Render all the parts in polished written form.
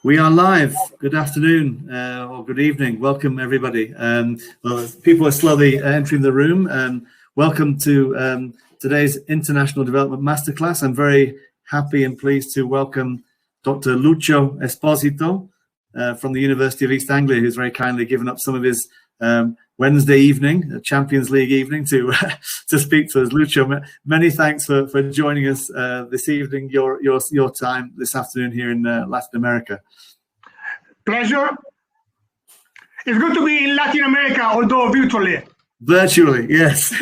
We are live. Good afternoon or good evening. Welcome, everybody. Well, people are slowly entering the room. Welcome to today's International Development Masterclass. I'm very happy and pleased to welcome Dr. Lucio Esposito from the University of East Anglia, who's very kindly given up some of his Wednesday evening, Champions League evening, to speak to us. Lucio, many thanks for joining us this evening, your time this afternoon here in Latin America. Pleasure. It's good to be in Latin America, although virtually. Virtually, yes.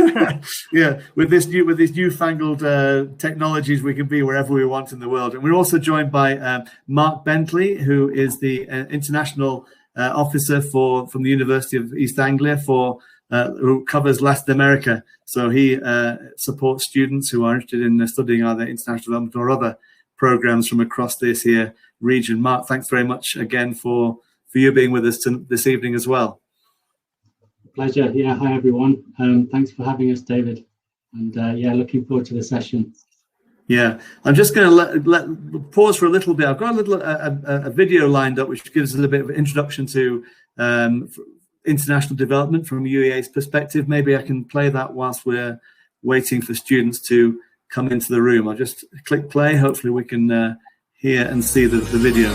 Yeah, with these newfangled technologies, we can be wherever we want in the world. And we're also joined by Mark Bentley, who is the international officer from the University of East Anglia who covers Latin America. So he supports students who are interested in studying either international development or other programs from across this here region. Mark, thanks very much again for you being with us this evening as well. Pleasure. Yeah, hi everyone. Thanks for having us, David. And yeah, looking forward to the session. Yeah, I'm just going to pause for a little bit. I've got a video lined up which gives us a little bit of an introduction to international development from UEA's perspective. Maybe I can play that whilst we're waiting for students to come into the room. I'll just click play. Hopefully we can hear and see the video.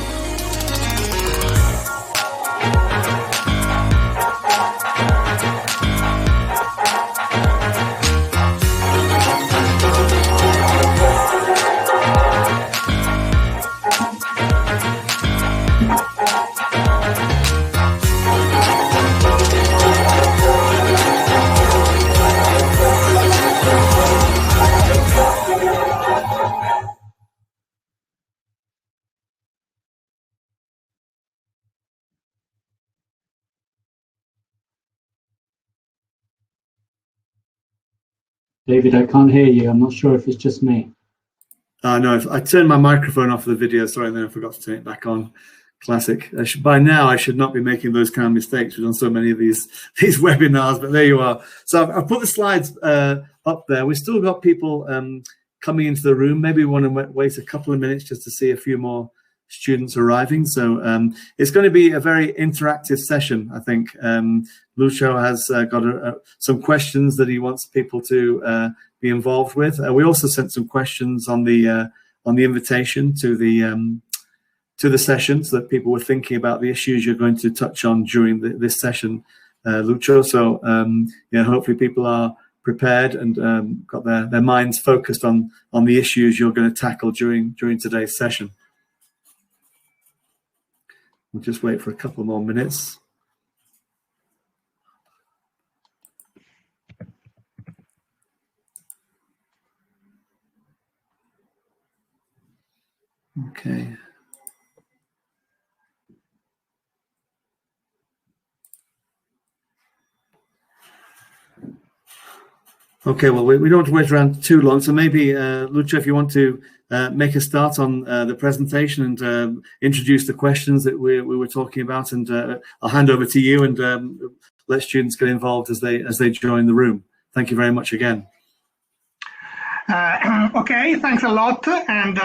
David, I can't hear you. I'm not sure if it's just me. No, I turned my microphone off for the video, sorry, and then I forgot to turn it back on. Classic. By now, I should not be making those kind of mistakes. We've done so many of these webinars, but there you are. So I've put the slides up there. We've still got people coming into the room. Maybe we want to wait a couple of minutes just to see a few more students arriving. So it's going to be a very interactive session, I think. Lucio has got some questions that he wants people to be involved with. We also sent some questions on the invitation to the session, so that people were thinking about the issues you're going to touch on during this session, Lucio. So yeah, hopefully people are prepared and got their minds focused on the issues you're going to tackle during today's session. We'll just wait for a couple more minutes. Okay. Okay, well, we don't want to wait around too long, so maybe, Lucio, if you want to make a start on the presentation and introduce the questions that we were talking about, and I'll hand over to you and let students get involved as they join the room. Thank you very much again. Okay, thanks a lot, and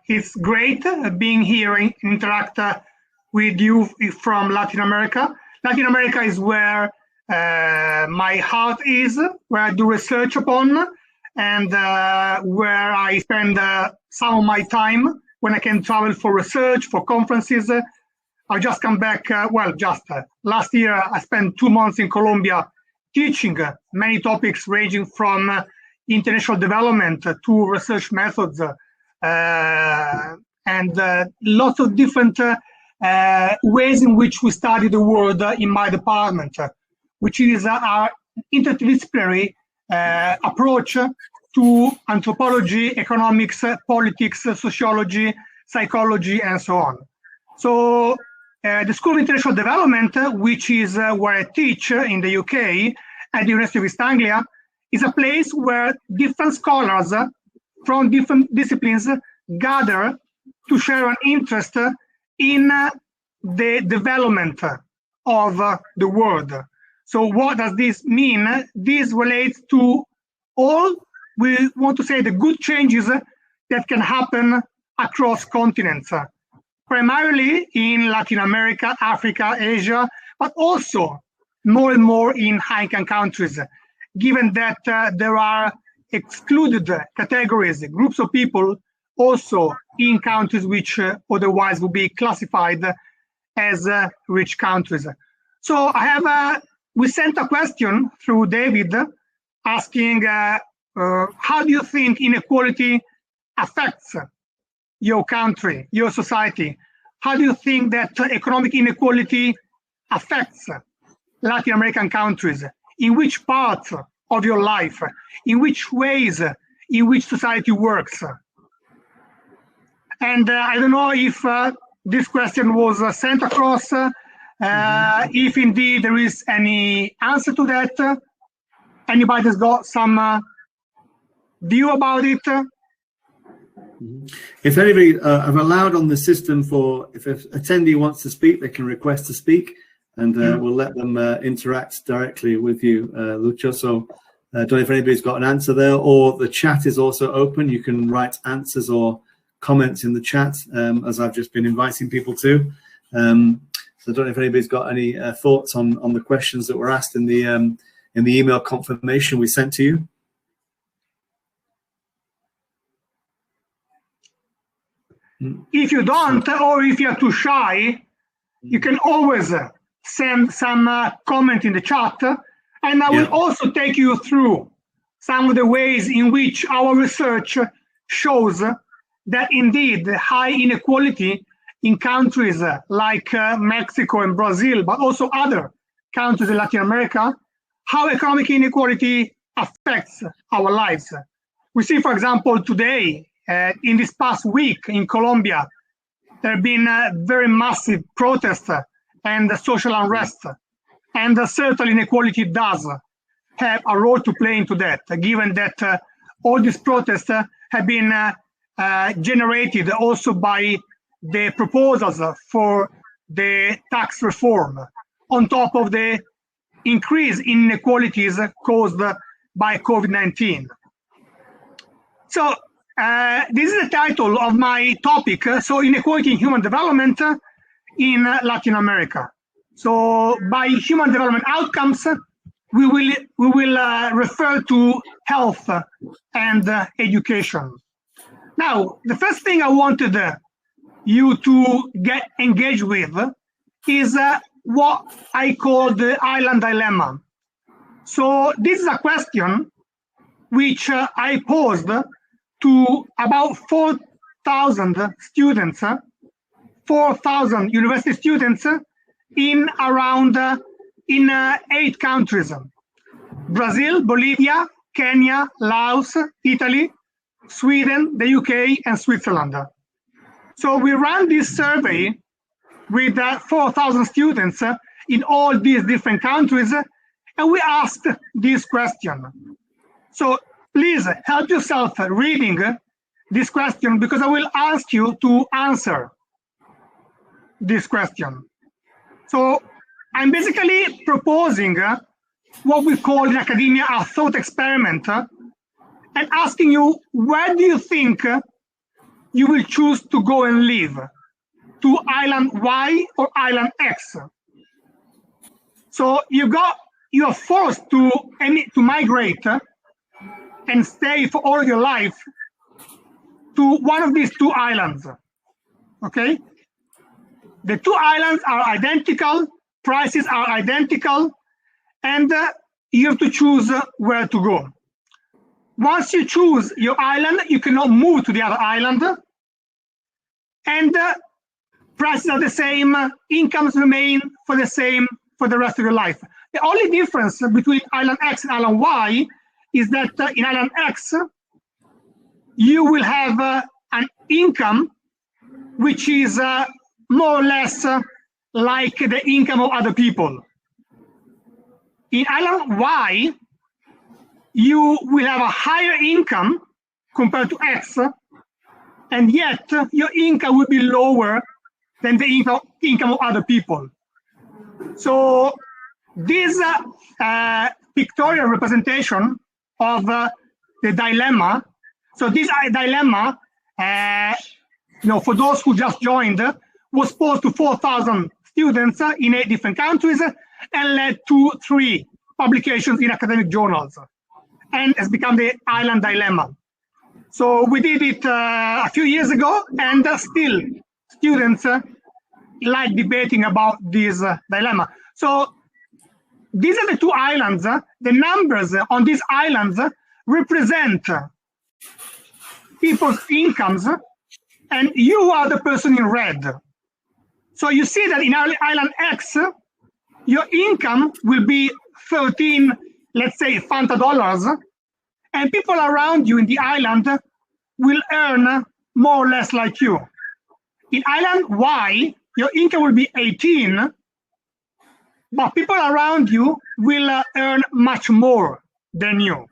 it's great being here and interact with you from Latin America. Latin America is where my heart is, where I do research upon, and where I spend some of my time when I can travel for research, for conferences. I just come back, last year I spent 2 months in Colombia teaching many topics ranging from international development to research methods, and lots of different ways in which we study the world in my department, which is our interdisciplinary approach to anthropology, economics, politics, sociology, psychology, and so on. So the School of International Development, which is where I teach in the UK at the University of East Anglia, is a place where different scholars from different disciplines gather to share an interest in the development of the world. So what does this mean? This relates to all, we want to say, the good changes that can happen across continents, primarily in Latin America, Africa, Asia, but also more and more in high-income countries, given that there are excluded categories, groups of people also in countries which otherwise would be classified as rich countries. So we sent a question through David asking, how do you think inequality affects your country, your society? How do you think that economic inequality affects Latin American countries? In which parts of your life? In which ways in which society works? And I don't know if this question was sent across, if indeed there is any answer to that. Anybody's got some view about it? If anybody, I've allowed on the system for, if an attendee wants to speak, they can request to speak, and we'll let them interact directly with you, Lucio. So I don't know if anybody's got an answer there, or the chat is also open. You can write answers or comments in the chat, as I've just been inviting people to. So I don't know if anybody's got any thoughts on the questions that were asked in the email confirmation we sent to you. If you don't, or if you're too shy, you can always send some comment in the chat, and I will also take you through some of the ways in which our research shows that indeed high inequality in countries like Mexico and Brazil, but also other countries in Latin America, how economic inequality affects our lives. We see, for example, today, in this past week in Colombia, there have been very massive protests and social unrest. And certainly inequality does have a role to play into that, given that all these protests have been generated also by the proposals for the tax reform, on top of the increase in inequalities caused by COVID-19. So this is the title of my topic, so inequality in human development in Latin America. So by human development outcomes, we will refer to health and education. Now, the first thing I wanted you to get engaged with is what I call the island dilemma. So this is a question which I posed to about 4,000 students, 4,000 university students in around 8 countries: Brazil, Bolivia, Kenya, Laos, Italy, Sweden, the UK, and Switzerland. So we ran this survey with 4,000 students in all these different countries, and we asked this question. So please help yourself reading this question, because I will ask you to answer this question. So I'm basically proposing what we call in academia a thought experiment, and asking you, where do you think you will choose to go and live? To island Y or island X? So you are forced to migrate and stay for all your life to one of these 2 islands. Okay? The 2 islands are identical, prices are identical, and you have to choose where to go. Once you choose your island, you cannot move to the other island, and prices are the same, incomes remain the same for the rest of your life. The only difference between island X and island Y is that in island X, you will have an income which is more or less like the income of other people. In island Y, you will have a higher income compared to X, and yet your income will be lower than the income of other people. So this pictorial representation of the dilemma, so this dilemma for those who just joined, was posed to 4,000 students in 8 different countries and led to 3 publications in academic journals, and has become the island dilemma. So we did it a few years ago, and still students like debating about this dilemma. So these are the 2 islands. The numbers on these islands represent people's incomes, and you are the person in red. So you see that in island X, your income will be 13, let's say, Fanta dollars, and people around you in the island will earn more or less like you. In island Y, your income will be 18, but people around you will earn much more than you.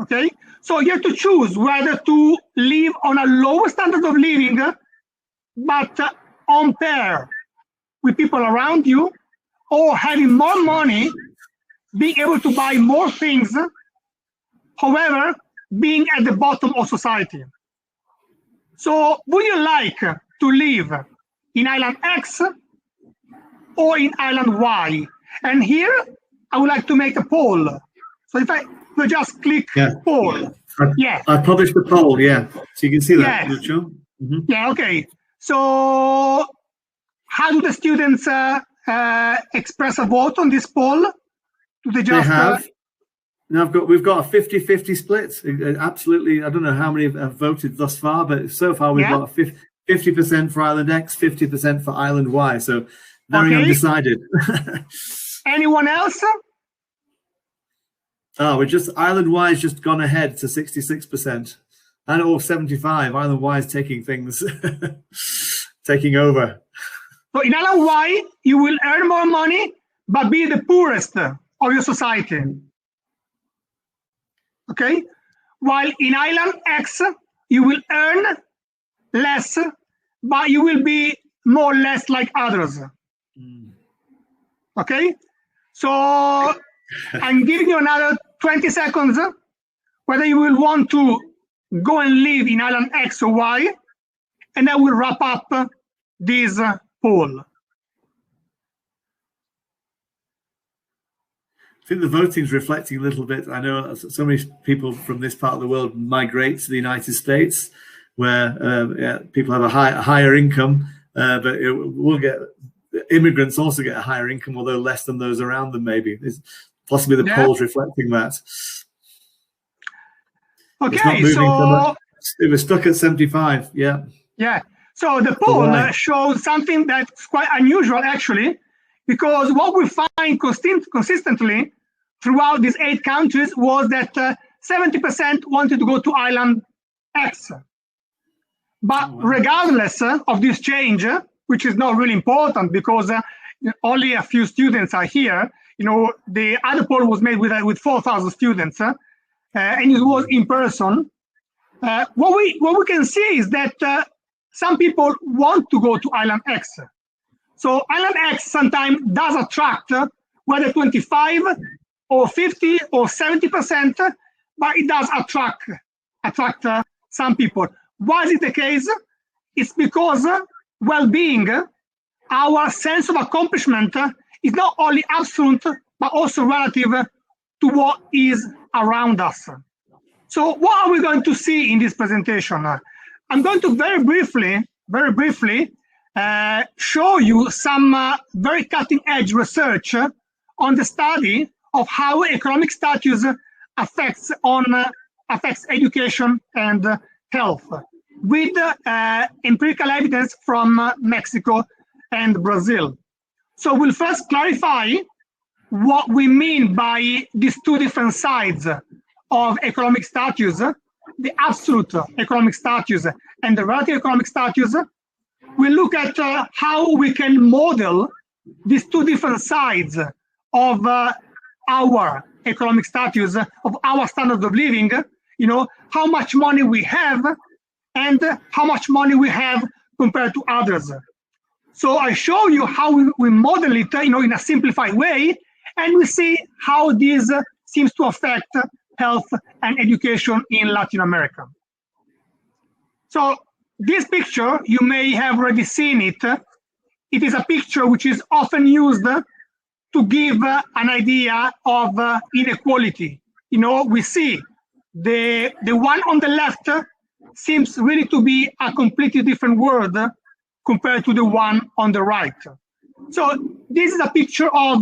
Okay? So you have to choose whether to live on a lower standard of living, but on par with people around you, or having more money, being able to buy more things, however, being at the bottom of society. So would you like to live in island X or in island Y? And here, I would like to make a poll. So if I will just click poll. I published the poll, so you can see that, Lucio. Yeah, okay. So how do the students express a vote on this poll? Do they just... They have. Now we've got a 50-50 split. Absolutely, I don't know how many have voted thus far, but so far we've got 50% for Island X, 50% for Island Y. So very undecided. Anyone else? Oh, Island Y has just gone ahead to 66%. And 75. Island Y is taking things, taking over. So in Island Y, you will earn more money, but be the poorest of your society. Okay? While in Island X, you will earn less, but you will be more or less like others. Okay? So I'm giving you another 20 seconds whether you will want to go and live in Island X or Y, and I will wrap up this poll. I think the voting is reflecting a little bit. I know so many people from this part of the world migrate to the United States, where people have a higher income, but we'll get immigrants also get a higher income, although less than those around them. Maybe it's possibly the polls reflecting that. Okay, so it was stuck at 75. Yeah. So the poll shows something that's quite unusual, actually, because what we find consistently throughout these 8 countries was that 70% wanted to go to Island X. But regardless of this change, which is not really important because only a few students are here, the other poll was made with 4,000 students, and it was in person. What we can see is that some people want to go to Island X. So Island X sometimes does attract whether 25 or 50 or 70%, but it does attract some people. Why is it the case? It's because well-being, our sense of accomplishment is not only absolute, but also relative to what is around us. So what are we going to see in this presentation? I'm going to very briefly show you some very cutting-edge research on the study of how economic status affects education and health, with empirical evidence from Mexico and Brazil. So we'll first clarify what we mean by these 2 different sides of economic status, the absolute economic status and the relative economic status. We'll look at how we can model these 2 different sides of our economic status, of our standard of living, how much money we have and how much money we have compared to others. So I show you how we model it, in a simplified way, and we see how this seems to affect health and education in Latin America. So this picture, you may have already seen it. It is a picture which is often used to give an idea of inequality. You know, we see the one on the left seems really to be a completely different world compared to the one on the right. So this is a picture of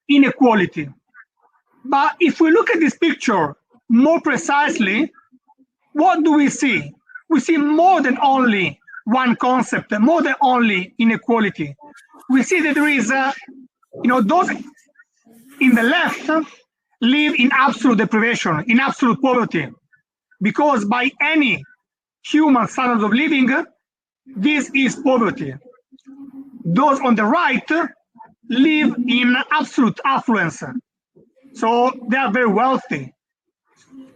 inequality. But if we look at this picture more precisely, what do we see? We see more than only one concept, more than only inequality. We see that there is, those in the left live in absolute deprivation, in absolute poverty, because by any human standard of living, this is poverty. Those on the right live in absolute affluence, so they are very wealthy.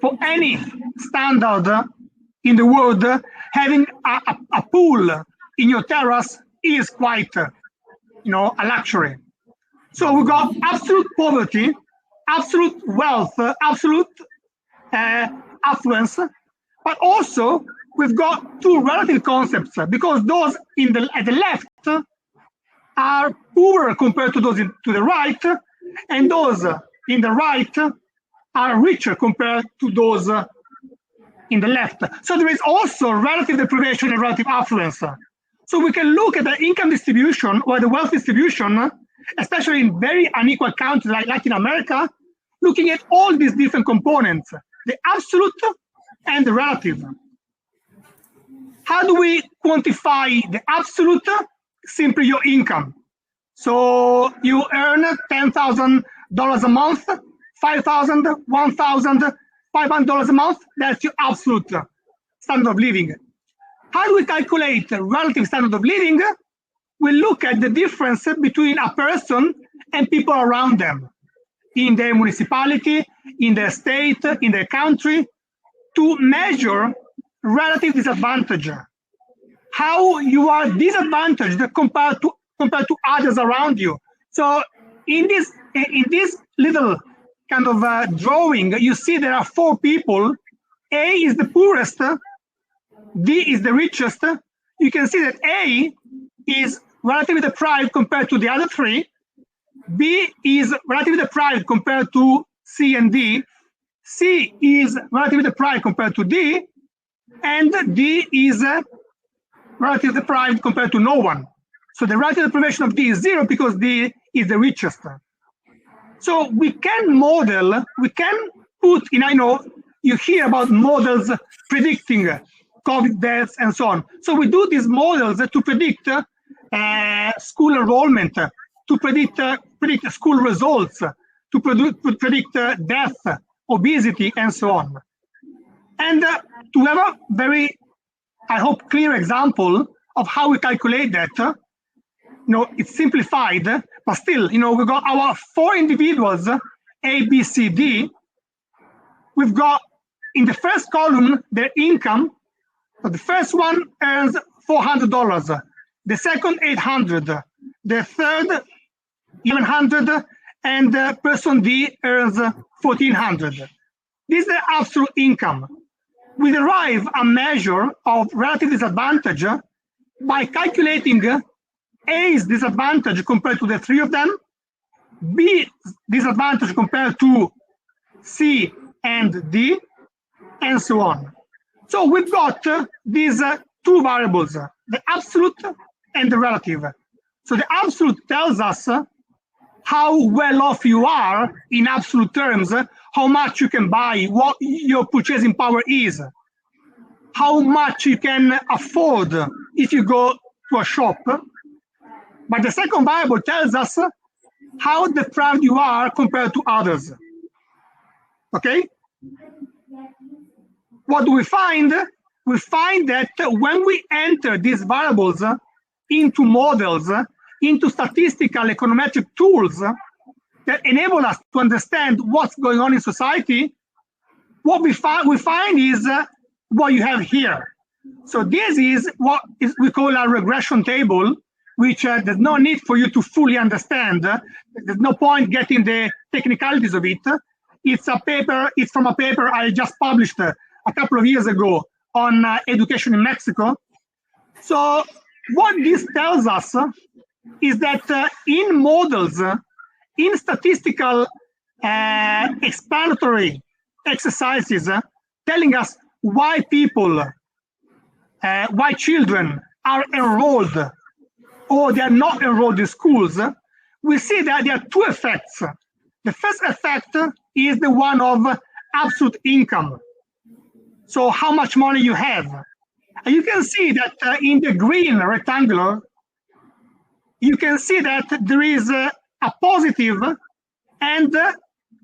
For any standard in the world, having a pool in your terrace is quite, a luxury. So we got absolute poverty, absolute wealth, absolute affluence, but also we've got two relative concepts, because those at the left are poorer compared to those to the right, and those in the right are richer compared to those in the left. So there is also relative deprivation and relative affluence. So we can look at the income distribution or the wealth distribution, especially in very unequal countries like Latin America, looking at all these different components, the absolute and the relative. How do we quantify the absolute? Simply your income. So you earn $10,000 a month, $5,000, $1,000, $500 a month, that's your absolute standard of living. How do we calculate the relative standard of living? We look at the difference between a person and people around them, in their municipality, in their state, in their country, to measure relative disadvantage. How you are disadvantaged compared to others around you. So in this little kind of drawing, you see there are four people. A is the poorest, D is the richest. You can see that A is relatively deprived compared to the other three. B is relatively deprived compared to C and D. C is relatively deprived compared to D. And D is relatively deprived compared to no one. So the relative deprivation of D is 0 because D is the richest. So we can model, we can put in, I know you hear about models predicting COVID deaths and so on. So we do these models to predict school enrollment, to predict school results, to predict death, obesity, and so on. And to have a very, I hope, clear example of how we calculate that, it's simplified, but still, we've got our four individuals, A, B, C, D. We've got in the first column their income. So the first one earns $400, the second $800, the third $1,100, and person D earns $1,400. This is the absolute income. We derive a measure of relative disadvantage by calculating A's disadvantage compared to the three of them, B's disadvantage compared to C and D, and so on. So we've got these two variables, the absolute and the relative. So the absolute tells us how well off you are in absolute terms, how much you can buy, what your purchasing power is, how much you can afford if you go to a shop. But the second variable tells us how deprived you are compared to others. Okay? What do we find? We find that when we enter these variables into models, into statistical econometric tools that enable us to understand what's going on in society, what we find is what you have here. So this is what we call a regression table, which there's no need for you to fully understand. There's no point getting the technicalities of it. It's from a paper I just published a couple of years ago on education in Mexico. So what this tells us is that in models, in statistical explanatory exercises telling us why children are enrolled or they are not enrolled in schools, we see that there are two effects. The first effect is the one of absolute income. So how much money you have. And you can see that in the green rectangular, you can see that there is a positive and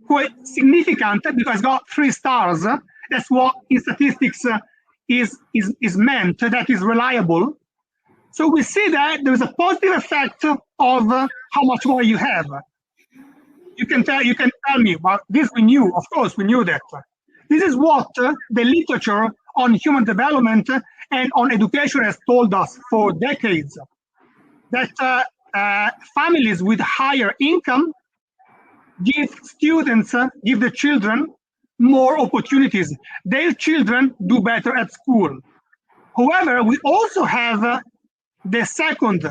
quite significant, because it's got 3 stars. That's what in statistics is meant, that is reliable. So we see that there is a positive effect of how much more you have. You can tell me, well, this we knew, of course we knew that. This is what the literature on human development and on education has told us for decades, that families with higher income give the children more opportunities. Their children do better at school. However, we also have the second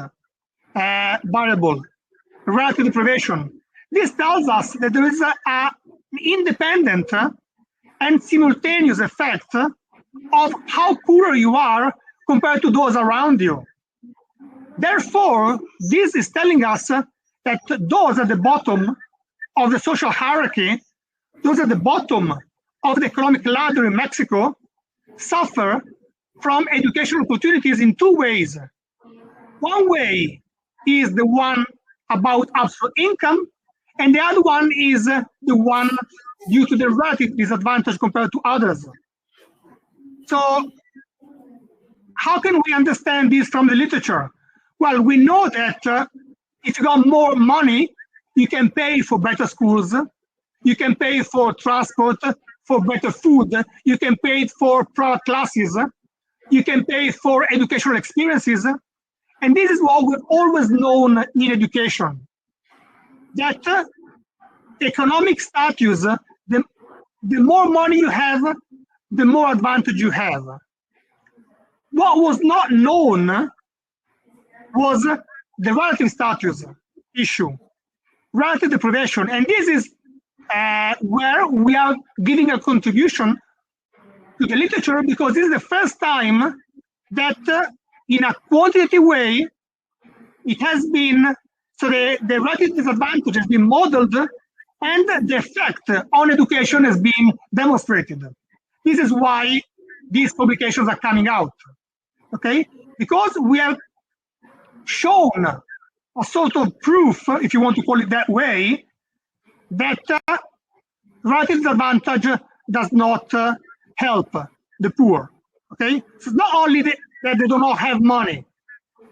variable, relative deprivation. This tells us that there is an independent and simultaneous effect of how poor you are compared to those around you. Therefore, this is telling us that those at the bottom of the social hierarchy, those at the bottom of the economic ladder in Mexico, suffer from educational opportunities in 2 ways. One way is the one about absolute income, and the other one is the one due to the relative disadvantage compared to others. So how can we understand this from the literature? Well, we know that if you got more money, you can pay for better schools, you can pay for transport, for better food, you can pay for private classes, you can pay for educational experiences. And this is what we've always known in education, that economic status, the more money you have, the more advantage you have. What was not known was the relative status issue, relative deprivation. And this is where we are giving a contribution to the literature, because this is the first time that in a quantitative way, it has been, so the relative disadvantage has been modeled and the effect on education has been demonstrated. This is why these publications are coming out, okay? Because we have shown a sort of proof, if you want to call it that way, that relative disadvantage does not help the poor, okay? So it's not only that they do not have money,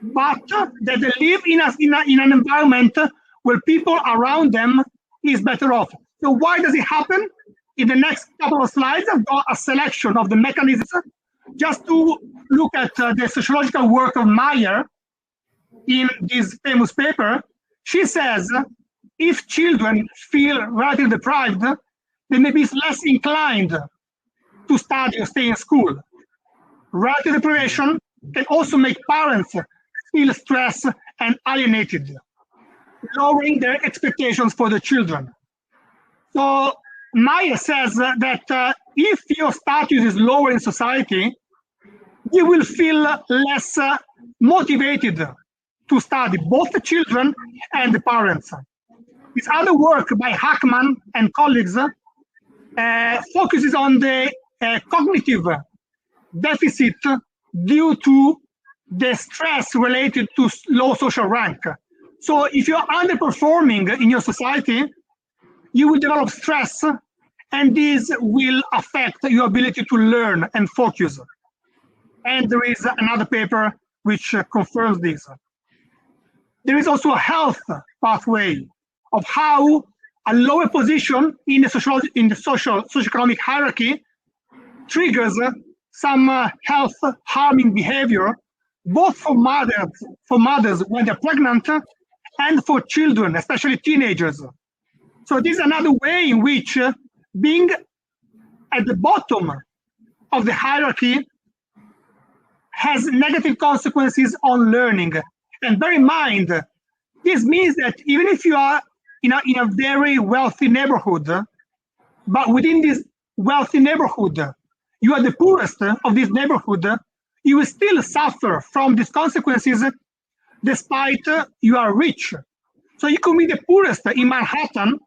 but that they live in an environment where people around them is better off. So why does it happen? In the next couple of slides, I've got a selection of the mechanisms just to look at the sociological work of Meyer in this famous paper. She says, if children feel relatively deprived, they may be less inclined to study or stay in school. Relative deprivation can also make parents feel stressed and alienated, lowering their expectations for the children. So Meyer says that if your status is lower in society, you will feel less motivated to study, both the children and the parents. This other work by Hackman and colleagues focuses on the cognitive deficit due to the stress related to low social rank. So if you're underperforming in your society, you will develop stress, and this will affect your ability to learn and focus. And there is another paper which confirms this. There is also a health pathway of how a lower position in the socioeconomic hierarchy triggers some health harming behavior, both for mothers when they're pregnant and for children, especially teenagers. So this is another way in which being at the bottom of the hierarchy has negative consequences on learning. And bear in mind, this means that even if you are in a very wealthy neighborhood, but within this wealthy neighborhood, you are the poorest of this neighborhood, you will still suffer from these consequences despite you are rich. So you could be the poorest in Manhattan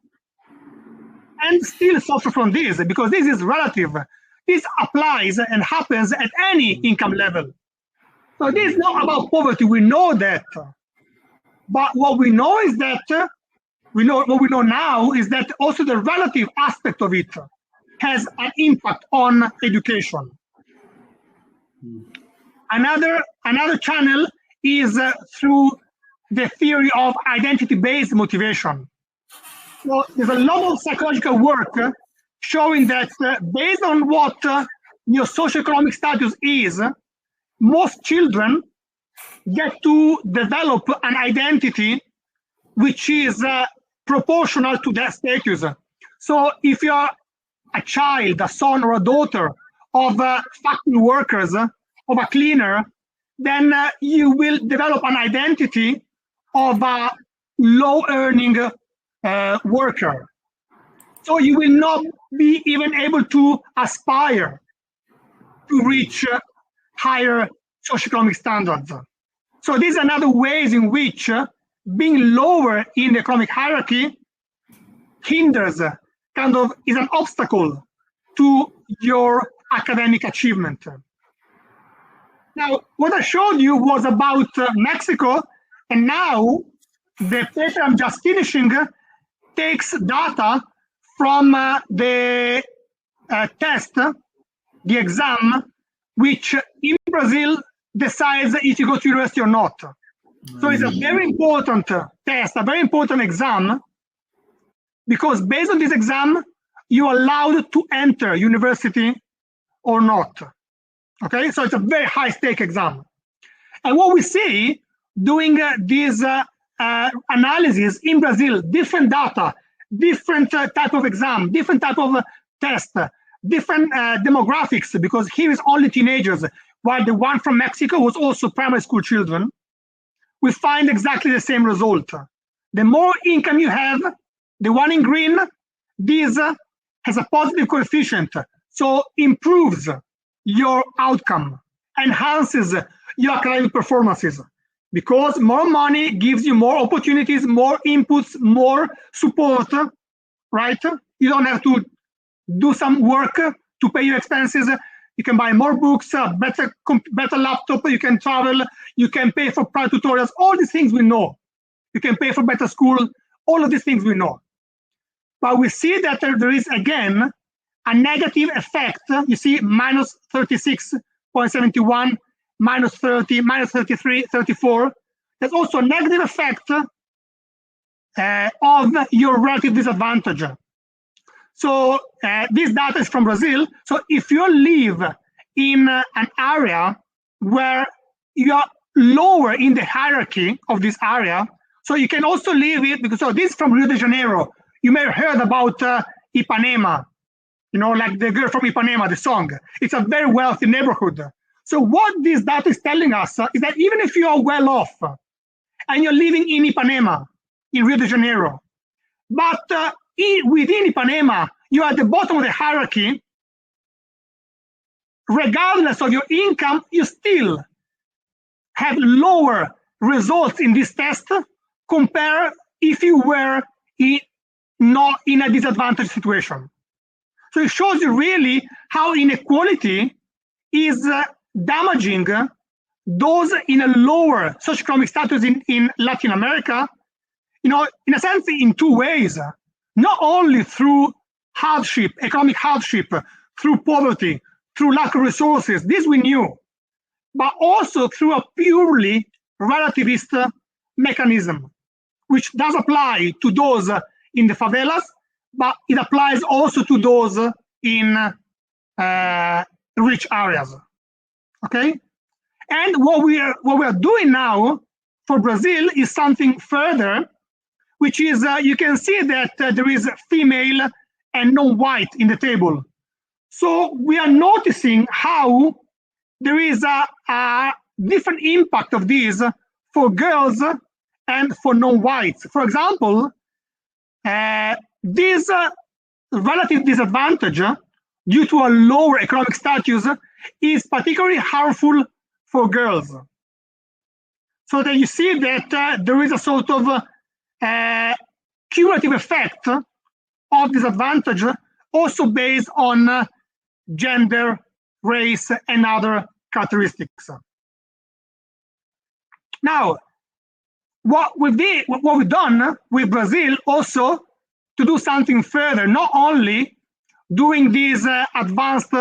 and still suffer from this, because this is relative. This applies and happens at any income level. So this is not about poverty, we know that. But what we know is that, what we know now is that also the relative aspect of it has an impact on education. Another channel is through the theory of identity-based motivation. So there's a lot of psychological work showing that based on what your socioeconomic status is, most children get to develop an identity which is proportional to their status. So if you're a child, a son or a daughter of factory workers, of a cleaner, then you will develop an identity of a low-earning worker. So you will not be even able to aspire to reach higher socioeconomic standards. So these are another ways in which being lower in the economic hierarchy hinders, is an obstacle to your academic achievement. Now, what I showed you was about Mexico, and now the paper I'm just finishing takes data from the test, the exam, which in Brazil decides if you go to university or not. So it's a very important test, a very important exam, because based on this exam, you're allowed to enter university or not. Okay, so it's a very high stake exam. And what we see doing these analysis in Brazil, different data, different type of exam, different type of test, different demographics, because here is only teenagers, while the one from Mexico was also primary school children, we find exactly the same result. The more income you have, the one in green, this has a positive coefficient, so improves your outcome, enhances your academic performances, because more money gives you more opportunities, more inputs, more support, right? You don't have to do some work to pay your expenses. You can buy more books, better laptop, you can travel, you can pay for private tutorials, all these things we know. You can pay for better school, all of these things we know. But we see that there is, again, a negative effect. You see minus 36.71, minus 30, minus 33, 34. There's also a negative effect of your relative disadvantage. So this data is from Brazil. So if you live in an area where you are lower in the hierarchy of this area, so you can also live it, because so this is from Rio de Janeiro. You may have heard about Ipanema, you know, like the girl from Ipanema, the song. It's a very wealthy neighborhood. So what this data is telling us is that even if you are well off and you're living in Ipanema, in Rio de Janeiro, but within Ipanema, you are at the bottom of the hierarchy, regardless of your income, you still have lower results in this test compared if you were not in a disadvantaged situation. So it shows you really how inequality is damaging those in a lower socioeconomic status in Latin America, you know, in a sense, in two ways. Not only through hardship, economic hardship, through poverty, through lack of resources, this we knew, but also through a purely relativist mechanism, which does apply to those in the favelas, but it applies also to those in rich areas. Okay, and what we are doing now for Brazil is something further, which is you can see that there is female and non-white in the table. So we are noticing how there is a different impact of this for girls and for non-whites. For example, this relative disadvantage due to a lower economic status is particularly harmful for girls. So that you see that there is a sort of cumulative effect of disadvantage also based on gender, race, and other characteristics. Now, what we've done with Brazil also to do something further, not only doing these advanced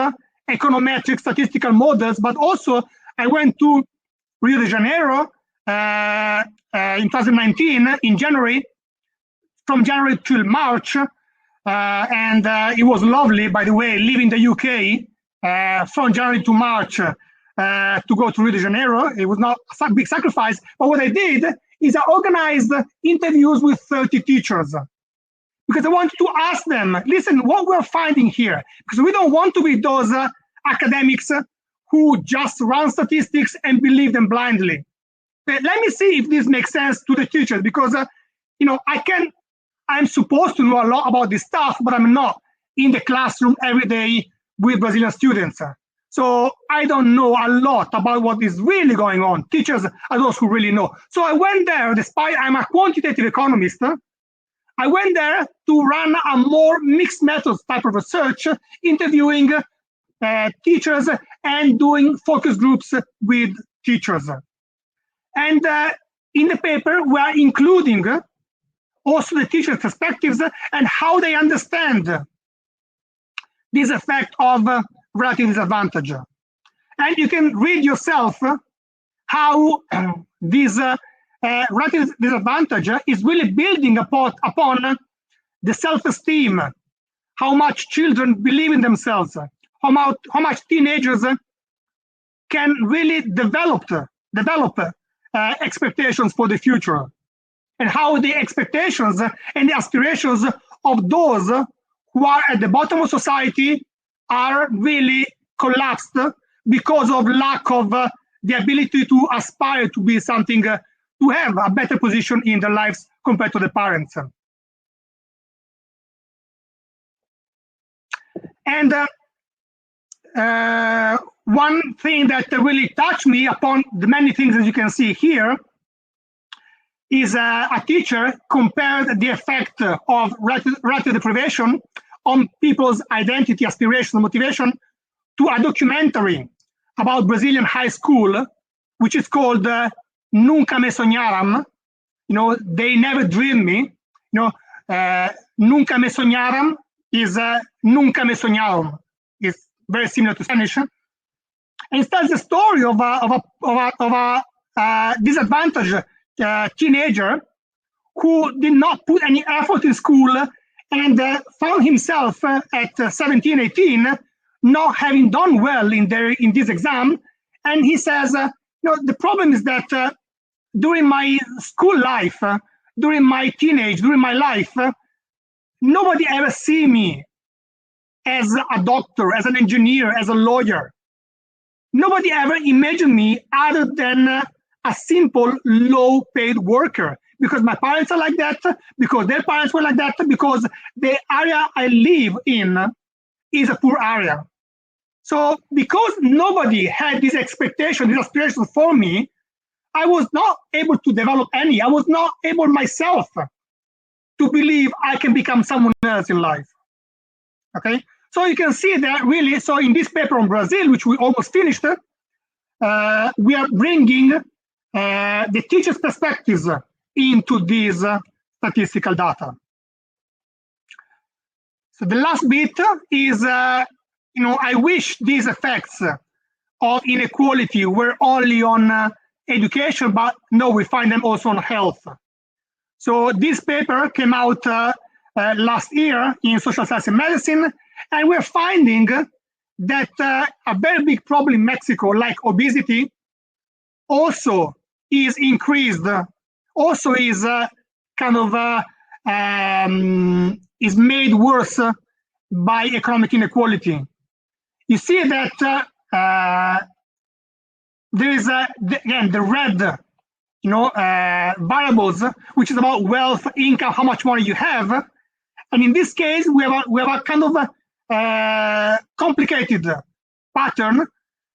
econometric statistical models, but also I went to Rio de Janeiro in 2019 in January, from January till March, and it was lovely, by the way, leaving the UK from January to March to go to Rio de Janeiro. It was not a big sacrifice, but what I did is I organized interviews with 30 teachers, because I wanted to ask them, listen, what we're finding here, because we don't want to be those academics who just run statistics and believe them blindly. But let me see if this makes sense to the teachers, because I'm supposed to know a lot about this stuff, but I'm not in the classroom every day with Brazilian students. So I don't know a lot about what is really going on. Teachers are those who really know. So I went there, despite I'm a quantitative economist, I went there to run a more mixed methods type of research, interviewing teachers and doing focus groups with teachers. And in the paper, we are including also the teachers' perspectives and how they understand this effect of relative disadvantage. And you can read yourself how this relative disadvantage is really building upon the self-esteem, how much children believe in themselves, how much teenagers can really develop expectations for the future, and how the expectations and the aspirations of those who are at the bottom of society are really collapsed because of lack of the ability to aspire to be something, to have a better position in their lives compared to the parents. And one thing that really touched me upon the many things that you can see here is a teacher compared the effect of relative deprivation on people's identity, aspiration, motivation to a documentary about Brazilian high school, which is called Nunca Me Sonharam. They never dreamed me. Nunca Me Sonharam is Nunca Me Sonharam. It's very similar to Spanish. And it tells the story of a disadvantaged teenager who did not put any effort in school and found himself at 17, 18, not having done well in this exam. And he says, the problem is that during my school life, during my teenage, during my life, nobody ever see me as a doctor, as an engineer, as a lawyer. Nobody ever imagined me other than a simple low-paid worker, because my parents are like that, because their parents were like that, because the area I live in is a poor area. So because nobody had this expectation, this aspiration for me, I was not able to develop any. I was not able myself to believe I can become someone else in life. Okay, so you can see that really, so in this paper on Brazil, which we almost finished, we are bringing the teacher's perspectives into these statistical data. So the last bit is, I wish these effects of inequality were only on education, but no, we find them also on health. So this paper came out last year in Social Science and Medicine, and we're finding that a very big problem in Mexico, like obesity, also is increased, also is is made worse by economic inequality. You see that there is again the red, variables, which is about wealth, income, how much money you have, and in this case we have a kind of complicated pattern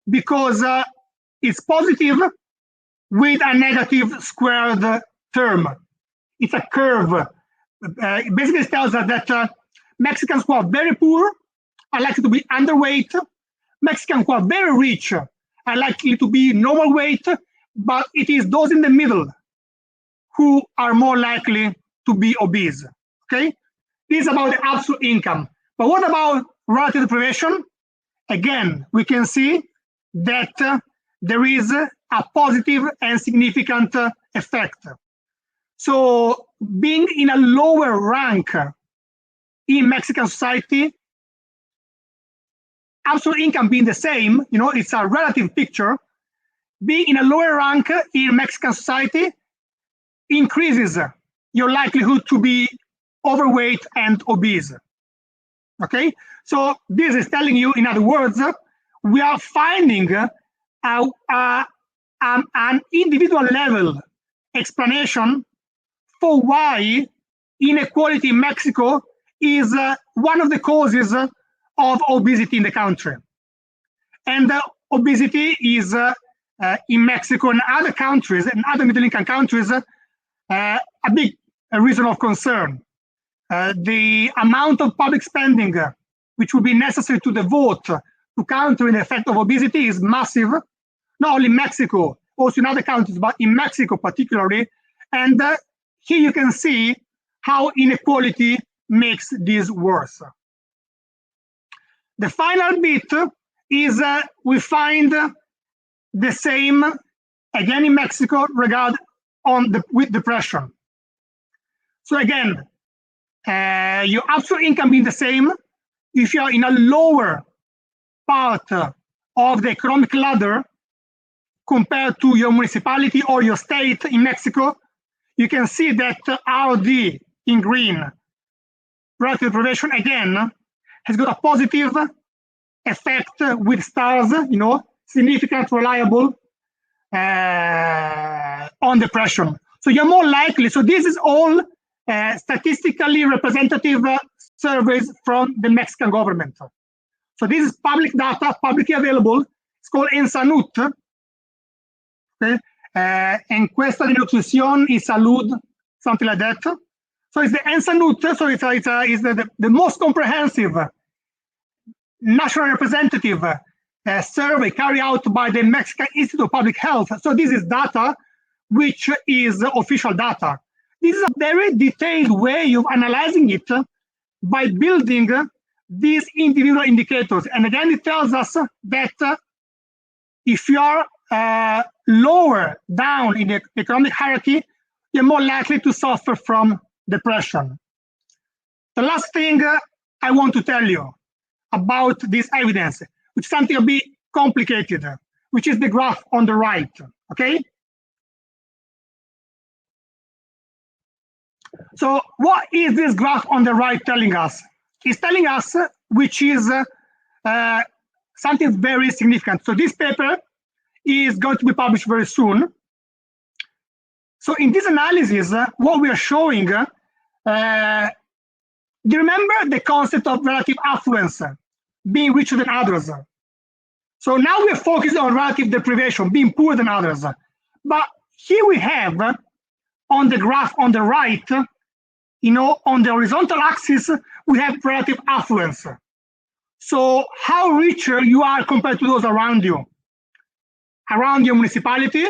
because it's positive with a negative squared term. It's a curve. Basically, it tells us that Mexicans who are very poor are likely to be underweight. Mexicans who are very rich are likely to be normal weight, but it is those in the middle who are more likely to be obese. Okay, this is about the absolute income. But what about relative deprivation? Again, we can see that there is a positive and significant effect. So being in a lower rank in Mexican society, absolute income being the same, it's a relative picture. Being in a lower rank in Mexican society increases your likelihood to be overweight and obese. Okay, so this is telling you, in other words, we are finding an individual level explanation for why inequality in Mexico is one of the causes of obesity in the country. And obesity is in Mexico and other countries, and other middle-income countries, a big reason of concern. The amount of public spending which would be necessary to devote to countering the effect of obesity is massive, not only in Mexico, also in other countries, but in Mexico particularly. And here you can see how inequality makes this worse. The final bit is we find the same, again in Mexico, with depression. So again, your absolute income being the same, if you are in a lower part of the economic ladder compared to your municipality or your state in Mexico, you can see that RD in green, relative deprivation, again, has got a positive effect with stars, significant, reliable on depression. So you're more likely, so this is all statistically representative surveys from the Mexican government. So this is public data, publicly available. It's called Ensanut. Okay? Encuesta de nutrición y salud, something like that. So it's the Ensanut, so it's the most comprehensive national representative survey carried out by the Mexican Institute of Public Health. So this is data which is official data. This is a very detailed way of analyzing it by building these individual indicators. And again, it tells us that if you are lower down in the economic hierarchy, you're more likely to suffer from depression. The last thing I want to tell you about this evidence, which is something a bit complicated, which is the graph on the right, okay? So what is this graph on the right telling us? It's telling us, which is something very significant. So this paper is going to be published very soon. So in this analysis, what we are showing, do you remember the concept of relative affluence, being richer than others? So now we're focused on relative deprivation, being poorer than others. But here we have, on the graph on the right, on the horizontal axis, we have relative affluence. So how richer you are compared to those around you. Around your municipality,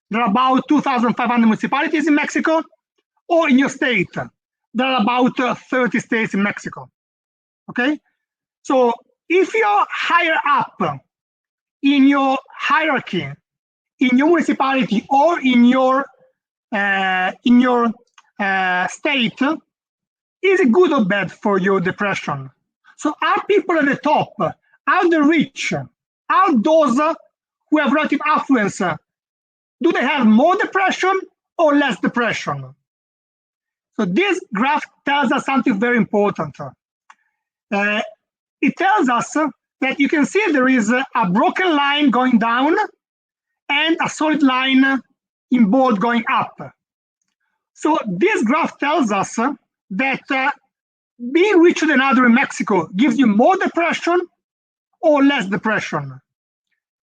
there are about 2,500 municipalities in Mexico, or in your state, there are about 30 states in Mexico, okay? So if you're higher up in your hierarchy, in your municipality, or in your state, is it good or bad for your depression? So are people at the top, are the rich, are those who have relative affluence, do they have more depression or less depression? So this graph tells us something very important. It tells us that you can see there is a broken line going down and a solid line in bold going up. So this graph tells us that being richer than others in Mexico gives you more depression or less depression.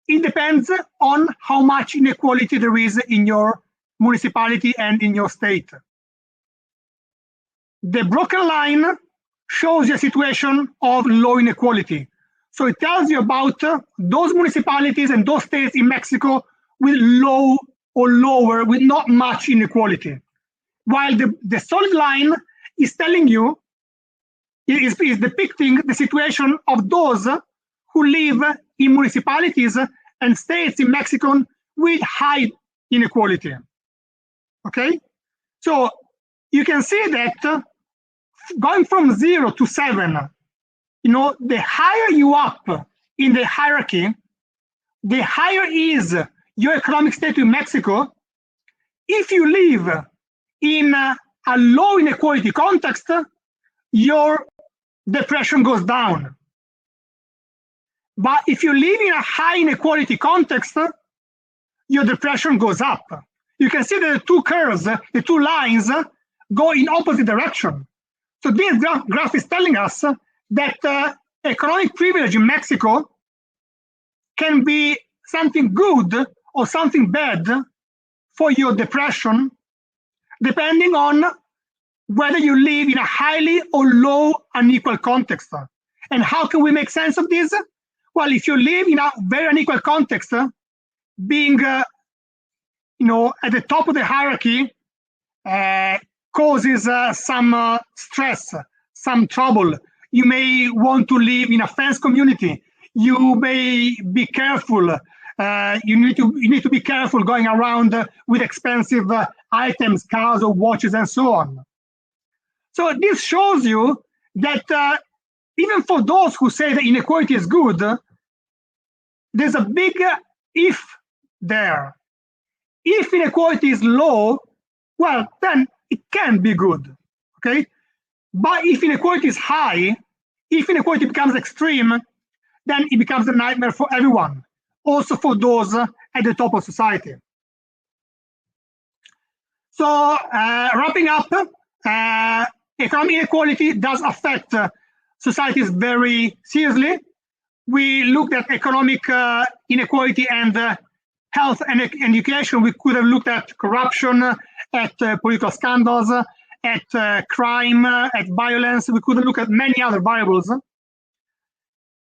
It depends on how much inequality there is in your municipality and in your state. The broken line shows you a situation of low inequality. So it tells you about those municipalities and those states in Mexico with low or lower, with not much inequality. While the solid line is telling you, is depicting the situation of those who live in municipalities and states in Mexico with high inequality. Okay? So you can see that going from 0 to 7, the higher you up in the hierarchy, the higher is your economic state in Mexico. If you live in a low inequality context, your depression goes down. But if you live in a high inequality context, your depression goes up. You can see that the two curves, the two lines, go in opposite direction. So this graph is telling us that economic privilege in Mexico can be something good or something bad for your depression, depending on whether you live in a highly or low unequal context. And how can we make sense of this? Well, if you live in a very unequal context, being at the top of the hierarchy causes some stress, some trouble. You may want to live in a fenced community. You may be careful. You need to be careful going around with expensive items, cars or watches and so on. So this shows you that even for those who say that inequality is good, there's a big if there. If inequality is low, well, then it can be good, okay? But if inequality is high, if inequality becomes extreme, then it becomes a nightmare for everyone, also for those at the top of society. So wrapping up, economic inequality does affect societies very seriously. We looked at economic inequality and health and education. We could have looked at corruption, at political scandals, at crime, at violence. We could have looked at many other variables.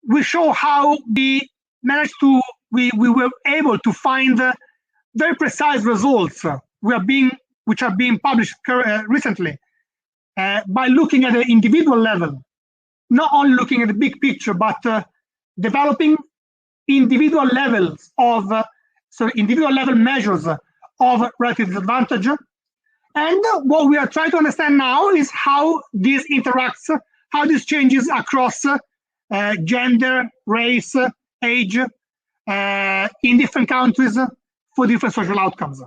We show how we managed to, we were able to find very precise results which are being published recently by looking at the individual level, not only looking at the big picture, but developing individual levels of, individual level measures of relative disadvantage. And what we are trying to understand now is how this interacts, how this changes across gender, race, age, in different countries for different social outcomes.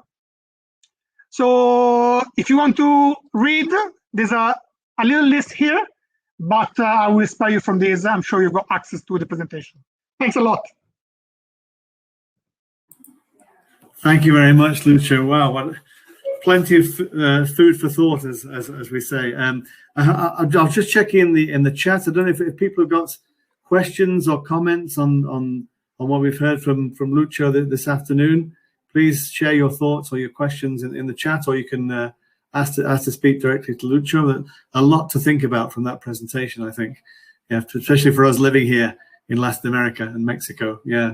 So if you want to read, there's a little list here, but I will spare you from this. I'm sure you've got access to the presentation. Thanks a lot. Thank you very much, Lucio. Wow, what plenty of food for thought, as we say. I'll just check in the chat. I don't know if people have got questions or comments on what we've heard from Lucio this afternoon. Please share your thoughts or your questions in the chat, or you can ask to speak directly to Lucio. A lot to think about from that presentation, I think. Yeah, especially for us living here in Latin America and Mexico. Yeah,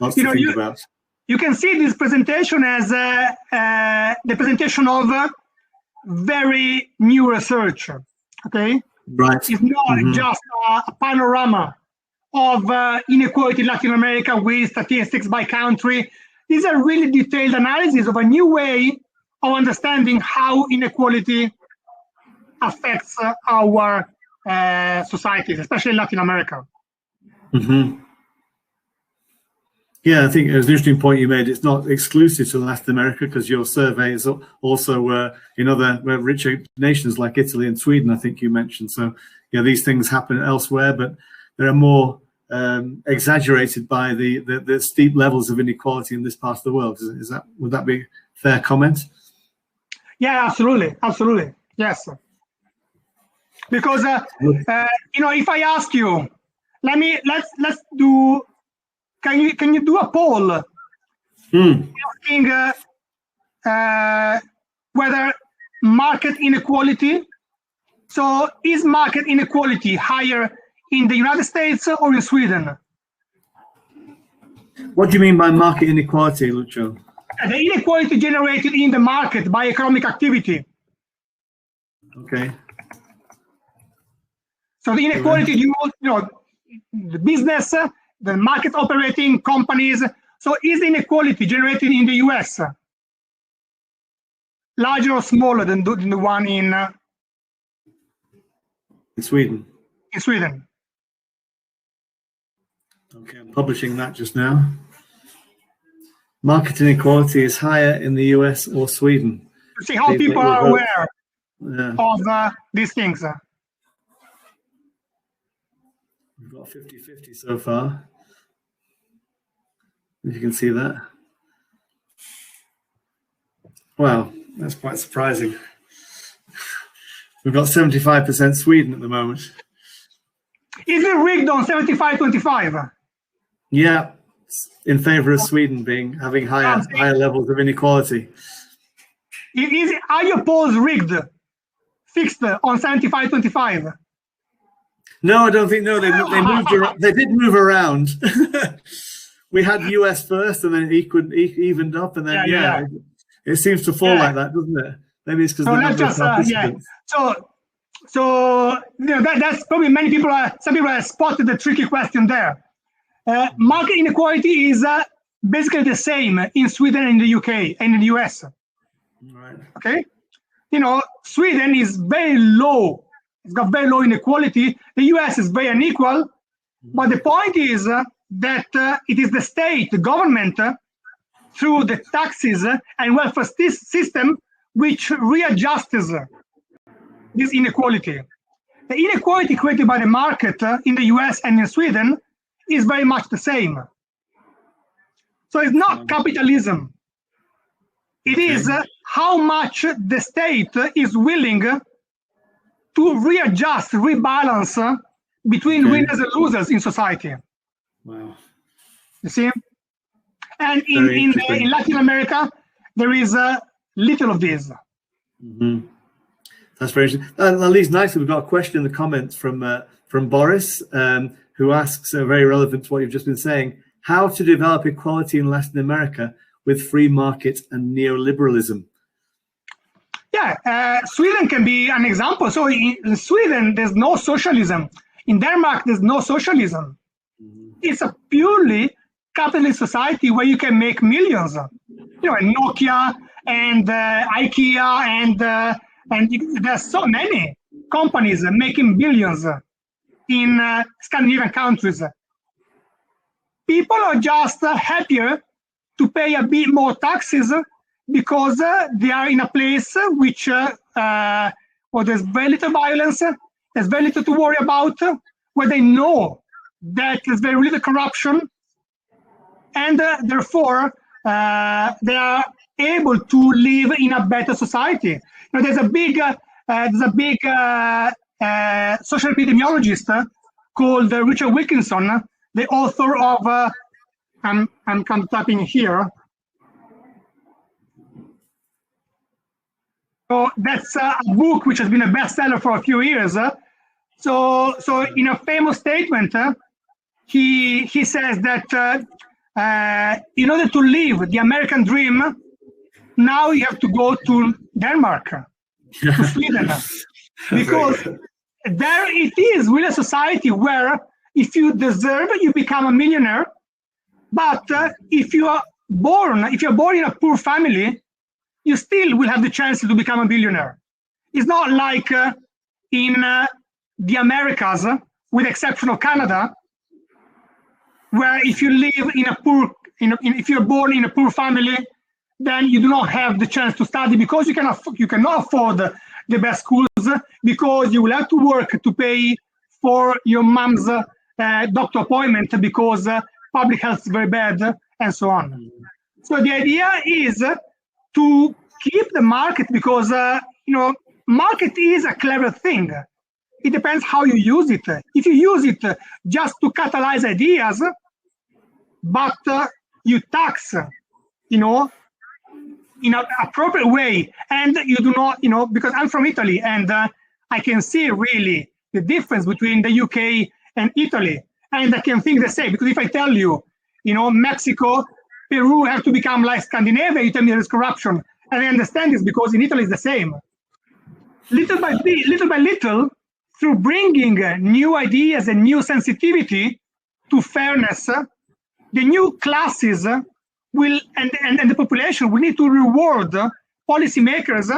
lots to think about. You can see this presentation as the presentation of very new research. Okay, right. It's not just a panorama of inequality in Latin America with statistics by country. These are really detailed analyses of a new way of understanding how inequality affects our societies, especially in Latin America. Mm-hmm. Yeah, I think it was an interesting point you made. It's not exclusive to Latin America, because your survey is also in other richer nations like Italy and Sweden, I think you mentioned. So, yeah, these things happen elsewhere, but there are more exaggerated by the steep levels of inequality in this part of the world. Would that be a fair comment? Yeah, absolutely. Yes. Because if I ask you, let's do. Can you do a poll asking whether market inequality? So is market inequality higher in the United States or in Sweden? What do you mean by market inequality, Lucio? The inequality generated in the market by economic activity. Okay. So the inequality, the business, the market operating companies. So is the inequality generated in the US larger or smaller than the one in Sweden? In Sweden. Okay, I'm publishing that just now. Market inequality is higher in the US or Sweden. To see how people are aware of these things. We've got 50-50 so far. If you can see that. Wow, that's quite surprising. We've got 75% Sweden at the moment. Is it rigged on 75-25? Yeah, in favor of Sweden having higher levels of inequality. Are your polls rigged, fixed on 75-25? No, I don't think. No, they moved around. They did move around. We had US first, and then evened up, and then it seems to fall like that, doesn't it? Maybe it's because So that's probably some people have spotted the tricky question there. Market inequality is basically the same in Sweden and the UK and in the US. Right. Okay, Sweden is very low. It's got very low inequality. The US is very unequal, but the point is that it is the state, the government, through the taxes and welfare system, which readjusts this inequality. The inequality created by the market in the US and in Sweden is very much the same. So it's not capitalism. It is how much the state is willing to readjust, rebalance between winners and losers in society. Wow. You see? And in Latin America, there is little of this. Mm-hmm. That's very interesting. At least nicely, we've got a question in the comments from Boris, who asks, very relevant to what you've just been saying, how to develop equality in Latin America with free market and neoliberalism. Yeah, Sweden can be an example. So in Sweden, there's no socialism. In Denmark, there's no socialism. It's a purely capitalist society where you can make millions. Nokia and IKEA and there's so many companies making billions in Scandinavian countries. People are just happier to pay a bit more taxes because they are in a place which where there's very little violence, there's very little to worry about, where they know that there's very little corruption, and therefore they are able to live in a better society. There's a big social epidemiologist called Richard Wilkinson, the author of I'm kind of typing here. So that's a book which has been a bestseller for a few years. So in a famous statement, he says that in order to live the American dream, now you have to go to Denmark, to Sweden, because there it is really a society where if you deserve, you become a millionaire. But if you're born in a poor family, you still will have the chance to become a billionaire. It's not like in the Americas, with the exception of Canada, where if you live in a poor, if you're born in a poor family, then you do not have the chance to study because you cannot afford the best schools, because you will have to work to pay for your mom's doctor appointment because public health is very bad, and so on. So the idea is to keep the market, because market is a clever thing. It depends how you use it. If you use it just to catalyze ideas, but you tax, in an appropriate way, and you do not, because I'm from Italy, and I can see really the difference between the UK and Italy, and I can think the same, because if I tell you, Mexico, Peru have to become like Scandinavia, you tell me there's corruption, and I understand this because in Italy it's the same. Little by little, through bringing new ideas and new sensitivity to fairness, the new classes will, and the population will need to reward policymakers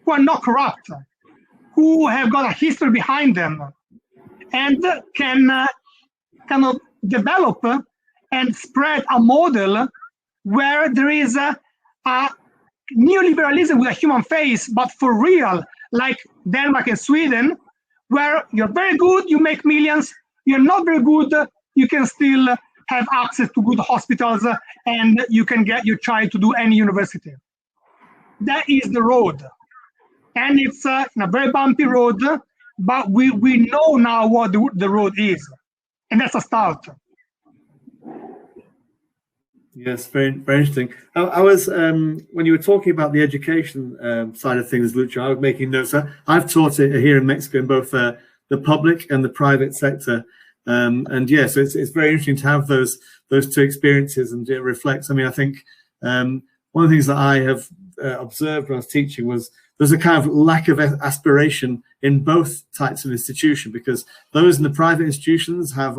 who are not corrupt, who have got a history behind them, and can kind of develop and spread a model where there is a neoliberalism with a human face, but for real, like Denmark and Sweden, where you're very good, you make millions, you're not very good, you can still have access to good hospitals, and you can get your child to do any university. That is the road. And it's a very bumpy road, but we know now what the road is. And that's a start. Yes, very, very interesting. I was, when you were talking about the education side of things, Lucio, I was making notes. I've taught it here in Mexico in both the public and the private sector. And yes, so it's very interesting to have those two experiences, and it reflects. I mean, I think one of the things that I have observed when I was teaching was there's a kind of lack of aspiration in both types of institution, because those in the private institutions have